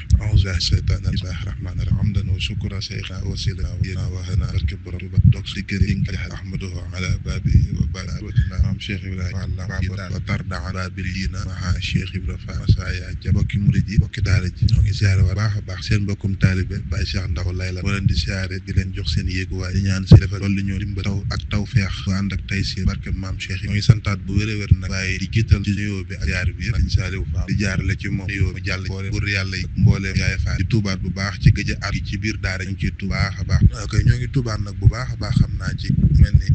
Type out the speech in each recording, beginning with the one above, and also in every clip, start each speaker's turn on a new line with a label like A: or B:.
A: أعوذ بالله الشيطان الرحمن الرحيم حمدا وشكرا شيخنا وسيلنا وينا وهنا بركب رب الدكس لكريم أحمده على بابه وبابنا مام شيخ إبراهيم على وترد على بلينا مع الشيخ إبراهيم مسايا جبك مريدي وكدارج نgi ziaré wa baax seen bokkum talibé Baye Cheikh Ndaw Layla wala di ziaré di leen jox seen yéegu waay di ñaan ci defal loolu ñu dimba taw ak taw feex bu ànd ak tay ci barke maam Cheikh ngi santaat bu wéré wér nag waaye di jiital ci nuyoo bi ak jaar bi dañ saaliw fa di jaarale ci moom nuyoo jàll bur yàlla yi mbooleem yaay fa di tuubaat bu baax ci gëj a ci biir daara ñu ciy tuubaax a baax ok ñoo ngi tuubaat nag bu baax a baax xam naa ci mel ni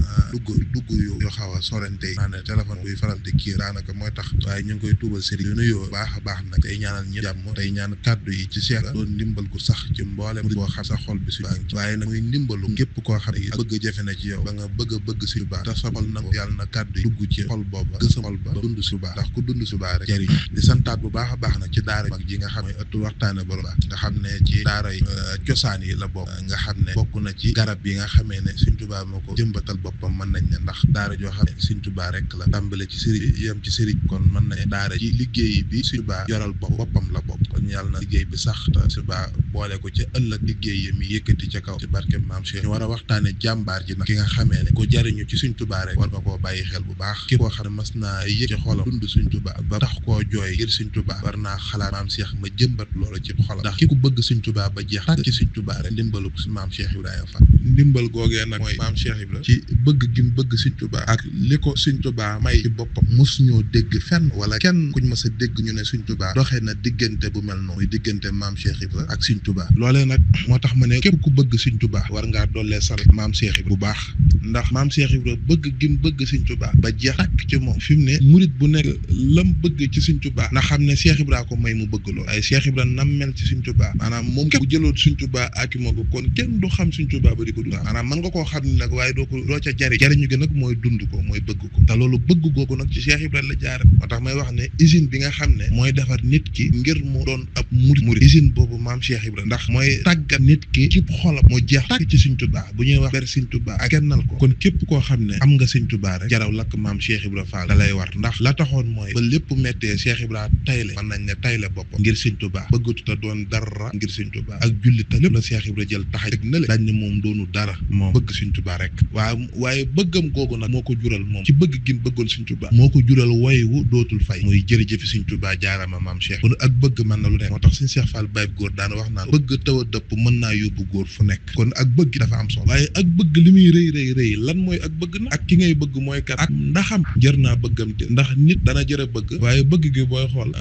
A: dugg yu xaw a sorante naa ne téléphone buy faral di kii daanaka mooy tax waaye ñu ngi koy tuubal sëriñ nuyoo baax a baax nag tey ñaanal ñi jàmm tey ñaan kàddu yi ci Cheikh doon ndimbal gu sax ci mboolem boo xam sa xol bi si waaye nag muy ndimbalu képp koo xam ne bëgg jafe na ci yow ba nga bëgg si baax te sa xol nag yàlla na kàddu yi dugg ci xol booba gësa xol ba dund si baax ndax ku dund si baax rek jariñ di santaat bu baax a baax nag ci daara mag ji nga xam ne ëttu waxtaane borom nga xam ne ci daara yi cosaan yi la bokk nga xam ne bokk na ci garab yi nga xamee ne Sëriñ Tuubaa moo ko jëmbatal boppam mën nañ ne ndax daara joo xam ne Sëriñ Tuubaa rek la tàmbale ci sëriñ yem ci sëriñ kon mën nañ daara ci liggéey bi Sëriñ Tuubaa yoral boppam la bokk kon yàlla na liggéey bi sax te Sëriñ Tuubaa boole ko ci ëllëg liggéey yi mi yëkkati ca kaw ci barke maam Cheikh ñu war a waxtaane jàmbaar ji nag ki nga xamee ne ko jariñu ci Sëriñ Tuubaa rek war nga koo bàyyi xel bu baax ki koo xam ne mas naa yëg ci xolam dund Sëriñ Tuubaa ba tax koo jooy ngir Sëriñ Tuubaa war naa xalaat maam Cheikh ma jëmbat loolu ci xolam ndax ki ku bëgg Sëriñ Tuubaa ba jeex tàkk ci Sëriñ Tuubaa rek ndimbalu maam Cheikh Ibrahima Fall ndimbal googee nag mooy maam Cheikh Ibrahima ci bëgg gi mu bëgg Sëriñ Tuubaa ak li ko Sëriñ Tuubaa may ci boppam mos ñoo dégg fenn wala kenn kuñ mës a dégg ñu ne Sëriñ Tuubaa doxee na diggante bu mel noonu muy diggante maam Cheikh Ibrahima ak Sëriñ Tuubaa loolee nag moo tax ma ne képp ku bëgg Sëriñ Tuubaa war ngaa dollee sant maam Cheikh Ibrahima bu baax ndax maam Cheikh Ibrahima bëgg gi mu bëgg Sëriñ Tuubaa ba jeex tàkk ci moom fi mu ne murit bu nekk lam bëgg ci Sëriñ Tuubaa na xam ne Cheikh Ibrahima ko may mu bëgg loolu ay Cheikh Ibrahima nam mel ci Sëriñ Tuubaa maanaam moom bu jëloon Sëriñ Tuubaa ak moo ko kon kenn du xam Sëriñ Tuubaa ba di ko dund maanaam mën nga koo xam ne nag waaye doo ca jariñu gi nag mooy dund ko mooy bëgg ko te loolu bëgg googu nag ci Cheikh Ibrahima la jaar moo tax may wax ne usine bi nga xam ne mooy defar nit ki ngir mu doon ab murit usine boobu maam Cheikh Ibrahima ndax mooy tàggat nit ki ci xolam moo jeex tàgg ci Sëriñ Tuubaa bu ñuy wax ber Sëriñ Tuubaa ak kennal ko kon képp koo xam ne am nga Sëriñ Tuubaa rek jaraw lakk maam Cheikh Ibrahima Fall da lay war ndax la taxoon mooy ba lépp méttee Cheikh Ibrahima tayle mën nañ ne tayle boppam ngir Sëriñ Tuubaa bëggatu te doon dara ngir Sëriñ Tuubaa ak jullit te lépp la Cheikh Ibrahima jël tax dëgg na le dañ ne moom doonu dara moom bëgg Sëriñ Tuubaa rek waaye bëggam googu nag moo ko jural moom ci bëgg gi mu bëggoon Sëriñ Tuubaa moo ko jural woywu dootul fay muy jërëjëf Sëriñ Tuubaa jaarama maam Cheikh kon ak bëgg mën na lu nekk moo tax Sëriñ Cheikh Fall Baye góor daana wax naan bëgg taw a dëpp mën naa yóbbu góor fu nekk kon ak bëgg dafa am solo waaye ak bëgg li muy rëy lan mooy ak bëgg nag ak ki ngay bëgg mooy kat ak ndaxam jër naa bëggam te ndax nit dana jër a bëgg waaye bëgg gi booy xool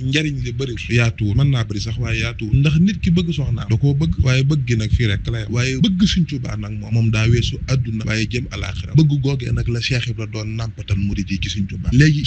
A: njariñ li bëri yaatuwul mën naa bëri sax waaye yaatuwul ndax nit ki bëgg soxnaa da koo bëgg waaye bëgg gi nag fii rek la waaye bëgg Sëriñ Tuubaa nag moom daa weesu àdduna waaye jëm alaaxira bëgg googee nag la Cheikh Ibra doon nàmpatal murid yi ci Sëriñ Tuubaa léegi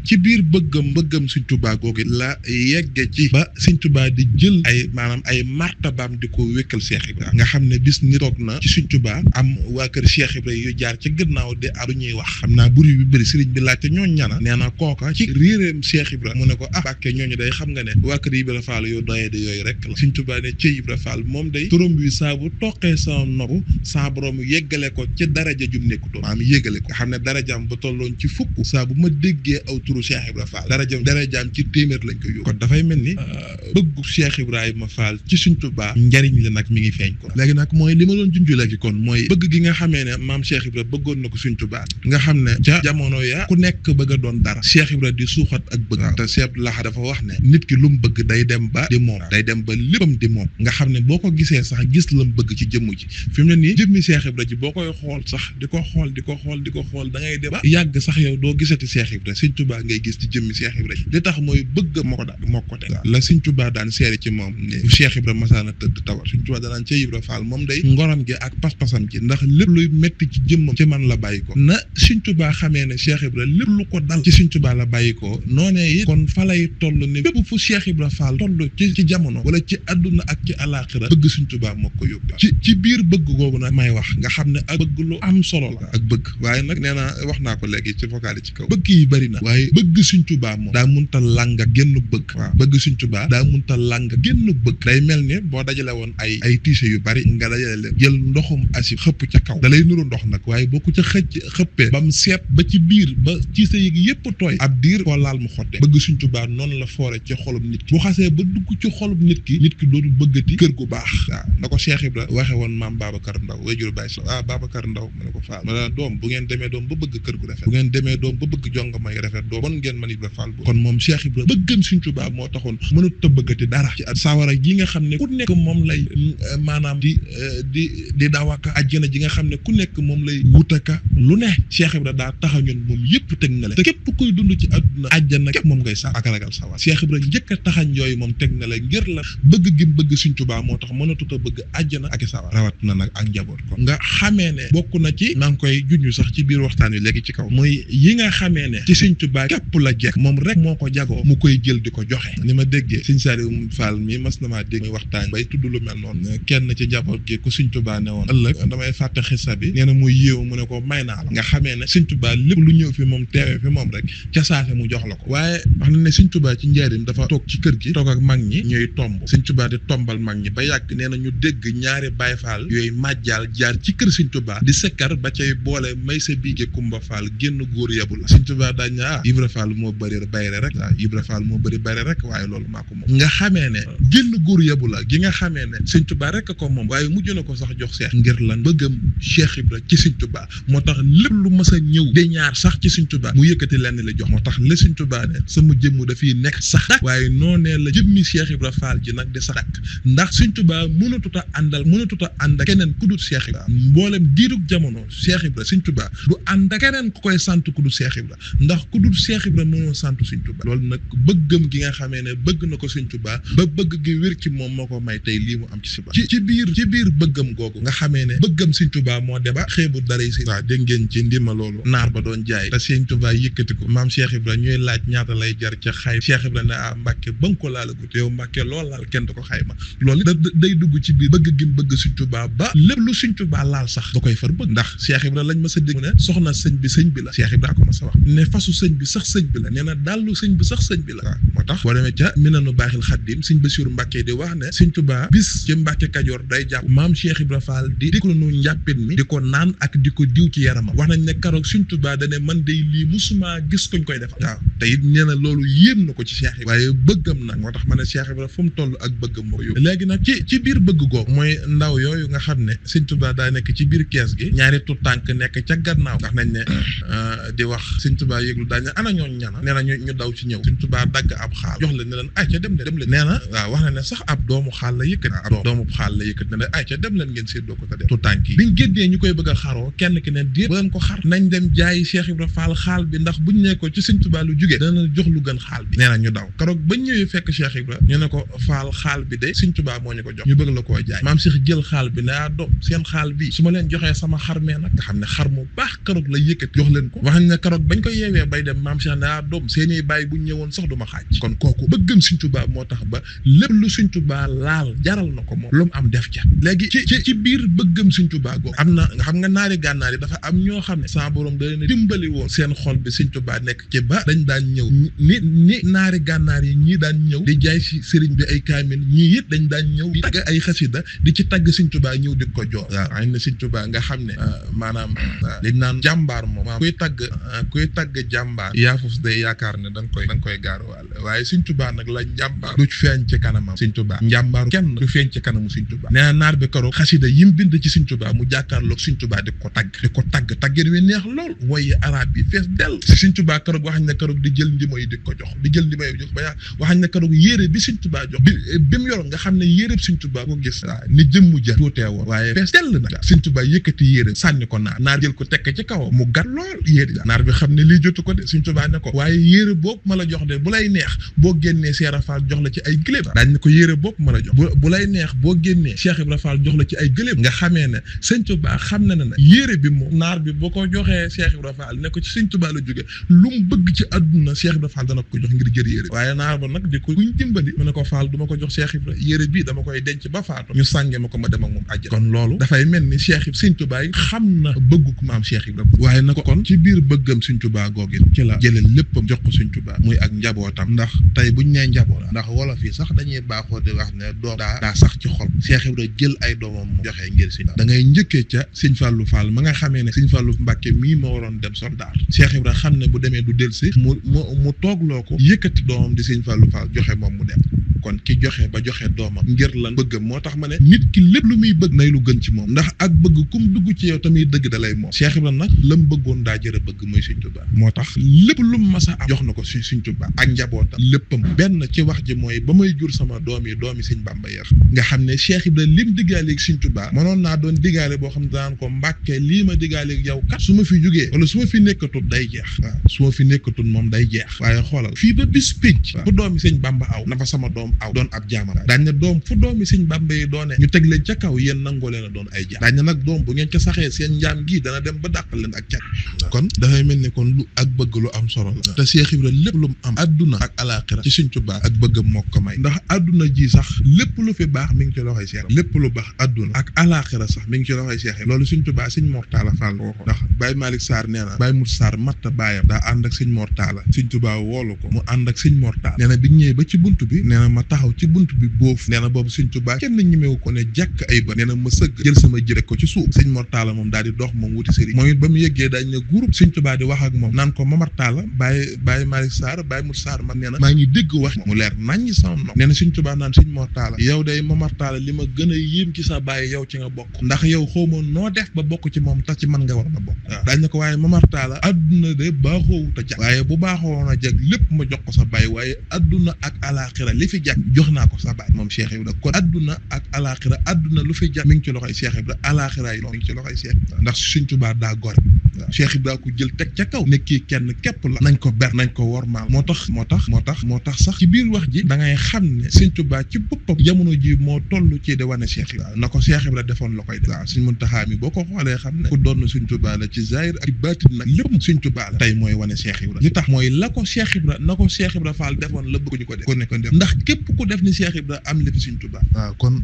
A: ci biir bëggam Sëriñ Tuubaa googe la yegge ci ba Sëriñ Tuubaa di jël ay maanaam ay martabaam di ko wékkal Cheikh Ibra nga xam ne bis ni toog na ci Sëriñ Tuubaa am waa kër Cheikh Ibra yu jaar ci gannaaw di am lu ñuy wax xam naa buri bi bëri sëriñ bi laajte ñooñ ñana nee na kooka ci réeréem Cheikh Ibra mu ne ko Mbàkke ñooñu day xam nga ne waa kër Ibra Fall yoo doyee di yooyu rek la Sëriñ Tuubaa ne ci Ibra Fall moom day turam bi saa bu toqee sa nopp saa borom yeggale ko ci daraja jum nekkutoon maanaam yéggale ko nga xam ne darajaam ba tolloon ci fukk saa bu ma déggee aw turu Cheikh Ibra Fall darajaam ci téeméer lañ koy yóbbu kon dafay mel ni bëggu Cheikh Ibrahima Fall ci Sëriñ Tuubaa njariñ la nag mi ngi feeñ ko léegi nag mooy li ma doon junj léegi kon mooy bëgg gi nga xamee ne maam Cheikh Ibra bëggoon na ko Sëriñ Tuubaa nga xam ne ca jamono ya ku nekk bëgg a doon dara Cheikh Ibra di suuxat ak bëgg te Cheikh Laxa dafa wax ne nit ki lu mu bëgg day dem ba di moom day dem ba léppam di moom nga xam ne boo ko gisee sax gis la mu bëgg ci jëmm ji fi mu ne nii jëmmi Cheikh Ibra ji boo koy xool sax di ko xool da ngay dem ba yàgg sax yow doo gisati Cheikh Ibra Sëriñ Tuubaa ngay gis ci jëmmi Cheikh Ibra li tax mooy bëgg moo ko teg la Sëriñ Tuubaa daan seere ci moom ne Cheikh Ibra masaana tëdd tawat Sëriñ Tuubaa danaan ci Ibra Fall moom day ngoram gi ak pas-pasam ci ndax lépp luy metti ci jëmmam ci man la bàyyi ko na Sëriñ Tuubaa xamee ne Cheikh Ibra lépp lu ko dal ci Sëriñ Tuubaa la bàyyi ko noonee it kon fa lay toll ne bépp fu Cheikh Ibra Fall toll ci jamono wala ci àdduna ak ci alaaxira bëgg Sëriñ Tuubaa moo ko yóbbu ci biir bëgg googu nag may wax nga xam ne ak bëgg lu am solo la ak bëgg waaye nag nee naa wax naa ko léegi ci vocal yi ci kaw bëgg yi bëri na waaye bëgg Sëriñ Tuubaa moom daa munta làng génn bëgg waaw bëgg Sëriñ Tuubaa daa munta làng génn bëgg day mel ni boo dajale woon ay tiise yu bari nga dajale leen jël ndoxum asib xëpp ca kaw da lay nuru ndox nag waaye boo ko ca xëppee ba mu seet ba ci biir ba ci sa yëg yëpp tooy ab diir koo laal mu xotte bëgg Sëñ Tuubaa noonu la foore ci xolum nit ki bu xasee ba dugg ci xolum nit ki dootu bëggati kër gu baax waaw na ko Cheikh Ibra waxe woon maam Babacar Ndaw wayjur Baye Sow Babacar Ndaw mu ne ko Fall ma la doom bu ngeen demee doom ba bëgg kër gu rafet bu ngeen demee doom ba bëgg jonga may rafet doom bon ngeen man Ibra Fall kon moom Cheikh Ibra bëggam Sëñ Tuubaa moo taxoon mënut a bëggati dara ci sawara gi nga xam ne ku nekk moom lay maanaam di dawaka àjjana ji nga xam ne ku nekk moom lay wutaka lu ne Cheikh Ibra daa taxa ñun moom yëpp teg na la te képp koy dund ci àdduna àjjana képp moom ngay sax ak ragal sawara Cheikh Ibra njëkk a taxañ yooyu moom teg na la ngir la bëgg gi bëgg Sëñ Tuubaa moo tax mënatut a bëgg àjjana ak sawara rawat na nag ak njaboot ko nga xamee ne bokk na ci maa ngi koy junj sax ci biir waxtaan wi léegi ci kaw muy yi nga xamee ne ci Sëñ Tuubaa képp la jekk moom rek moo ko jagoo mu koy jël di ko joxe ni ma déggee Sëñ Saliou Fall mi mas na maa dégg muy waxtaan bay tudd lu mel noonu kenn ci njaboot gi ku Sëñ Tuubaa ne woon ëllëg damay fàtte xissa bi nee na muy yéewu mu ne ko may naa la nga xamee ne Sëñ Tuubaa lépp lu ñëw fi moom teewee fi moom rek ca saase mu jox la ko waaye wax na ne Sëñ Tuubaa ci njaarim dafa toog ci kër gi toog ak mag ñi ñuy tomb Sëñ Tuubaa di tombal mag ñi ba yàgg nee na ñu dégg ñaari Baay Faal yooyu màjjaal jaar ci kër Sëñ Tuubaa di sekkar ba cay boole may sa biige Kumba Faal génn góor yabu la Sëñ Tuubaa dañ ne Ibra Faal moo bëri bayre rek waaw Ibra Faal moo bëri bayre rek waaye loolu maa ko moom nga xamee ne génn góor yabu la gi nga xamee ne Sëñ Tuubaa rek ko moom waaye mujj na ko sax jox seex ngir lan bëggam Cheikh Ibra ci Sëñ Tuubaa moo tax lépp lu mas a ñëw de ñaar sax ci Sëñ Tuubaa mu yëkkati lenn la jox moo tax la Sëñ Tuubaa ne sama jëmm dafiy nekk sax dak waaye noonee la jëmmi Cheikh Ibra Faal ji nag di sax dak ndax Sëñ Tuubaa mënatut a ànd ak keneen ku dul Cheikh Ibra mboolem diirug jamono Cheikh Ibra Sëñ Tuubaa du ànd ak keneen ku koy sant ku dul Cheikh Ibra ndax ku dul Cheikh Ibra mënoo sant Sëñ Tuubaa loolu nag bëggam gi nga xamee ne bëgg na ko Sëñ Tuubaa ba bëgg gi wér ci moom moo ko may tey lii mu am ci siba ci biir bëggam googu nga xamee ne bëggam Sëñ Tuubaa moo dem ba xeebu daray si waaw dégg ngeen ci ndima loolu naar ba doon jaay te Sëñ Tuubaa yëkkati ko maam Cheikh Ibra ñuy laaj ñaata lay jar ca xay Cheikh Ibra ne Mbàkke ba nga ko laalagut yow Mbàkke lool laal kenn du ko xayma loolu day dugg ci biir bëgg gi bëgg Sëñ Tuubaa ba lépp lu Sëñ Tuubaa laal sax da koy far bëgg ndax Cheikh Ibra lañ ma sa dégg mu ne soxna sëñ bi la Cheikh Ibra ko ma sa wax ne fasu sëñ bi sax sëñ bi la nee na dallu sëñ bi sax sëñ bi la waaw moo tax boo demee ca Minanu Baaxil Xaddim Sëñ Basiiru Mbàkke di wax ne Sëñ Tuubaa bis ci Mbàkke Kajoor day jàpp maam Cheikh Ibra Fall di ko nu njàppit mi di ko naan ak di ko diw ci yaramam wax nañ ne karoog Sëñ Tuubaa dane man day lii musuma gis koñ koy defal waaw te it nee na loolu yéem na ko ci Cheikh Ibra waaye bëggam nag moo tax ma ne Cheikh Ibra fu mu toll ak bëggam moo ko yóbbu léegi nag ci biir bëgg googu mooy ndaw yooyu nga xam ne Sëñ Tuubaa daa nekk ci biir kees gi ñaari tu tànk nekk ca gannaaw ndax nañ ne di wax Sëñ Tuubaa yëglu daañ ne ana ñooñ ñana nee na ñu daw ci ñëw Sëñ Tuubaa dagg ab xaal jox leen ne leen ay ca dem leen nee na waaw wax na ne sax ab doomu xaal la yëkkat ab doomu xaal la yëkkat ne leen ay ca dem leen ngeen séddoo ko te dem tu tànk yi biñ génnee ñu koy bëgg a xaroo kenn ki ne déet bu leen ko xar nañ dem jaayi Cheikh Ibra Fall xaal bi ndax buñ ne ko ci Sëñ Tuubaa lu jugee dana jox lu gën xaal bi nee na ñu daw keroog bañ ñëwee fekk Cheikh Ibra ñu ne ko Fall xaal bi de Sëñ Tuubaa moo ñu ko jox ñu bëgg la koo jaay maam Cheikh jël xaal bi ne doom seen xaal bi su ma leen joxee sama xar mee nag nga xam ne xar mu baax keroog la yëkkat jox leen ko wax nañ ne keroog bañ ko yeewee bay dem maam Cheikh ne doom seeni bàyyi buñ ñëwoon sax du ma xaaj kon kooku bëggam Sëñ Tuubaa moo tax ba lépp lu Sëñ Tuubaa laal jaral na ko moom lu mu am def ca léegi ci biir bëggam Sëñ Tuubaa googu am na nga xam nga naari gànnaar yi dafa am ñoo xam ne sa borom da leen dimbali woon seen xol bi Sëñ Tuubaa nekk ci ba dañ daan ñëw ni naari gànnaar yi ñii daan ñëw di jaay si sëriñ bi ay kaamil ñii it dañ daan ñëw di tagg ay xasida di ci tagg Sëñ Tuubaa ñëw di ko joor waaw ay na Sëñ Tuubaa nga xam ne maanaam liñ naan jàmbaar moom kuy tagg jàmbaar yaafus day yaakaar ne da nga koy gaaruwaal waaye Sëñ Tuubaa nag la njàmbaar du feeñ ci kanamam Sëñ Tuubaa njàmbaar kenn du feeñ ci kanamu Sëñ Tuubaa nee na naar bi keroog xasida yim bind ci Sëñ Tuubaa mu jàkkaarloog Sëñ Tuubaa di ko tagg taggeen wi neex lool woy arab yi fees dell si Sëñ Tuubaa keroog waxañ ne keroog di jël ndimo yi di ko jox ba waxañ ne keroog yére bi Sëñ Tuubaa jox bi mu yoroon nga xam ne yére bi Sëñ Tuubaa ko gis ni jëmmu ja tuutee woon waaye fees dell nag Sëñ Tuubaa yëkkati yére sànni ko naar jël ko tekk ci kaw mu gàtt lool yére naar bi xam ne lii jotu ko de Sëñ Tuubaa ne ko waaye yére boobu ma la jox de bu lay neex boo génnee Cheikh Ibra Fall jox la ci ay gëléem daañ ne ko yére boobu ma la jox bu lay neex boo génnee Cheikh Ibra Fall jox la ci ay gëléem nga xamee ne Sëñ Tuubaa xam na ne yére bi moom naar bi boo ko joxee Cheikh Ibra Fall ne ko ci Sëñ Tuubaa la jóge lu mu bëgg ci àdduna Cheikh Ibra Fall dana ko jox ngir jër yére waaye naar ba nag di ko kuñ dimbali mu ne ko Fall du ma ko jox Cheikh Ibra yére bii dama koy denc ba faatu ñu sànge ma ko ma dem ak moom àjjana kon loolu dafay mel ni Sëñ Tuubaa yi xam na bëggu ko maam Cheikh Ibra waaye na ko kon ci biir bëggam Sëñ Tuubaa googu ci la jëlee léppam jox ko Sëñ Tuubaa muy ak njabootam ndax tey buñ nee njaboot ndax wolof yi sax dañuy baaxoo di wax ne doom daa sax ci xol Cheikh Ibra jël ay doomam mu joxe ngir Sëñ da ngay njëkkee ca Sëñ sëñ Fallou Fall ma nga xamee ne sëñ Fallou Mbàkke mii ma waroon dem soldaar Cheikh Ibra xam ne bu demee du delsi mu toogloo ko yëkkati doomam di sëñ Fallou Fall joxe moom mu dem kon ki joxe ba joxe doomam ngir lan bëggam moo tax ma ne nit ki lépp lu muy bëgg nay lu gën ci moom ndax ak bëgg kum dugg ci yow tamit dëgg da lay moom Cheikh Ibra nag la mu bëggoon daa jërë bëgg mooy Sëñ Tuubaa moo tax lépp lu mu mas a am jox na ko si Sëñ Tuubaa ak njabootam léppam benn ci wax ji mooy ba may jur sama doomi Sëñ Bàmba yar nga xam ne Cheikh Ibra lim diggaaleeg Sëñ Tuubaa mënoon naa doon diggaale boo xam ne daan ko Mbàkke lii ma diggaaleeg yow kat su ma fi jugee wala su ma fi nekkatul day jeex waaw su ma fi nekkatul moom day jeex waaye xoolal fii ba bis pénc fu doomi Sëñ Bàmba aw na fa sama doom aw doon ab jaam daañ ne doom fu doomi Sëñ Bàmba yi doone ñu teg leen ca kaw yéen nangoo leen a doon ay jaam daañ ne nag doom bu ngeen ca saxee seen njaam gii dana dem ba dàqal leen ak cat kon dafay mel ni kon lu ak bëgg lu am solo la te Cheikh Ibra lépp lu mu am adduna ak alaaxira ci Sëñ Tuubaa ak bëggam moo ko may ndax adduna ji sax lépp lu fi baax mi ngi ci loxoy Cheikh lépp lu baax adduna ak alaaxira sax mi ngi ci loxoy Cheikh loolu Sëñ Tuubaa Sëñ Mor Talla Fall waxoon ndax Baye Malick Sarr nee na Baye Mour Sarr matta baayam daa ànd ak Sëñ Mor Talla Sëñ Tuubaa woolu ko mu ànd ak Sëñ Mor Talla nee na bi ñëwee ba ci bunt bi nee na ma taxaw ci bunt bi boofu nee na boobu Sëñ Tuubaa kenn ñemewu ko ne jàkk ay ba nee na ma sëgg jël sama jërek ko ci suuf Sëñ Mor Talla moom daal di dox moom wuti sëriñ moom it ba mu yëggee dañ ne groupe Sëñ Tuubaa di wax ak moom naan ko Mamar Talla Baye Malick Sarr Baye Mour Sarr man nee na maa ngi dégg wax mu leer naññi sama nopp nee na Sëñ Tuubaa naan Sëñ Mor Talla yow day Mamar Talla li ma gën a yéem ci sa baay yow ci nga bokk ndax yow xawma noo def ba bokk ci moom tax ci man nga war na bokk waaw dañ ne ko waaye Mamar Talla adduna de baaxoowut a jag waaye bu baaxowoon a jag lépp ma jox ko sa baay waaye adduna ak alaaxira li fi jag jox naa ko sa baay moom Cheikh Ibra kon adduna ak alaaxira adduna lu fi jag mi ngi ci loxoy Cheikh Ibra alaaxira yi mi ngi ci loxoy Cheikh ndax Sëñ Tuubaa daa gore waaw Cheikh Ibra ko jël teg ca kaw nekki kenn képp la nañ ko ber nañ ko wormaal moo tax sax ci biir wax ji da ngay xam ne Sëñ Tuubaa ci boppam jamono ji moo toll ci di wane Cheikh Ibra na ko Cheikh Ibra defoon la koy def waaw Sëñ Muntaxaa mi boo ko xoolee xam ne ku doon Sëñ Tuubaa la ci zahir ak baatin nag lépp Sëñ Tuubaa la tey mooy wane Cheikh Ibra li tax mooy la ko Cheikh Ibra na ko Cheikh Ibra Fall defoon la bëgguñu ko def ko ne ko def ndax képp ku def ni Cheikh Ibra am lépp Sëñ Tuubaa waaw kon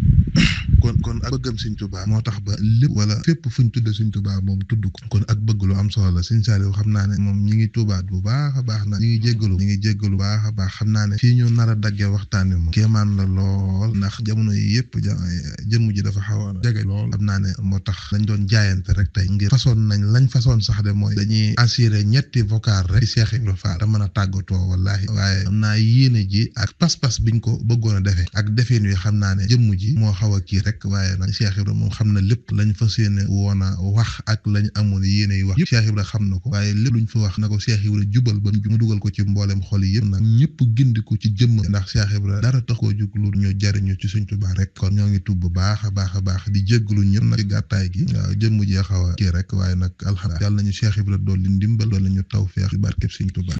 A: ak bëggam Sëñ Tuubaa moo tax ba lépp wala fépp fuñ tudde Sëñ Tuubaa moom tudd ko kon ak bëgg lu am solo la Sëñ Saaliw xam naa ne moom ñi ngi tuubaat bu baax a baax na ñi ngi jéggalu baax a baax xam naa ne fii ñu nar a daggee waxtaan wi moom kéemaan la lool ndax jamono yi yëpp jëmm ji dafa xawoon jege lool xam naa ne moo tax lañ doon jaayante rek tey ngir lañ façon sax de mooy dañuy assuré ñetti vocal rek ci Cheikh Ibra Fall da mën a tàggatoo wallahi waaye xam naa yéene ji ak pas-pas biñ ko bëggoon a defee ak defeen wi xam naa ne jëmm ji moo xaw a kii rek waaye nag Cheikh Ibra moom xam na lépp lañ fas yéene woon a wax ak lañ amoon yéene yi wax yëpp Cheikh Ibra xam na ko waaye lépp luñ fa wax na ko Cheikh Ibra jubal ba mu dugal ko ci mboolem xol yi yëpp nag ñëpp gindi ko ci jëmm ndax Cheikh Ibra dara tax koo jug lu ñu jariñu ci Sëñ Tuubaa rek kon ñoo ngi tubb bu baax a baax di jéggalu ñëpp nag ci gàttaay gi waaw jëmm jee xaw a kii rek waaye nag alhamdulilah yàlla nañu Cheikh Ibra dool li ndimbal dool nañu tawfeex ci barkeb Sëñ Tuubaa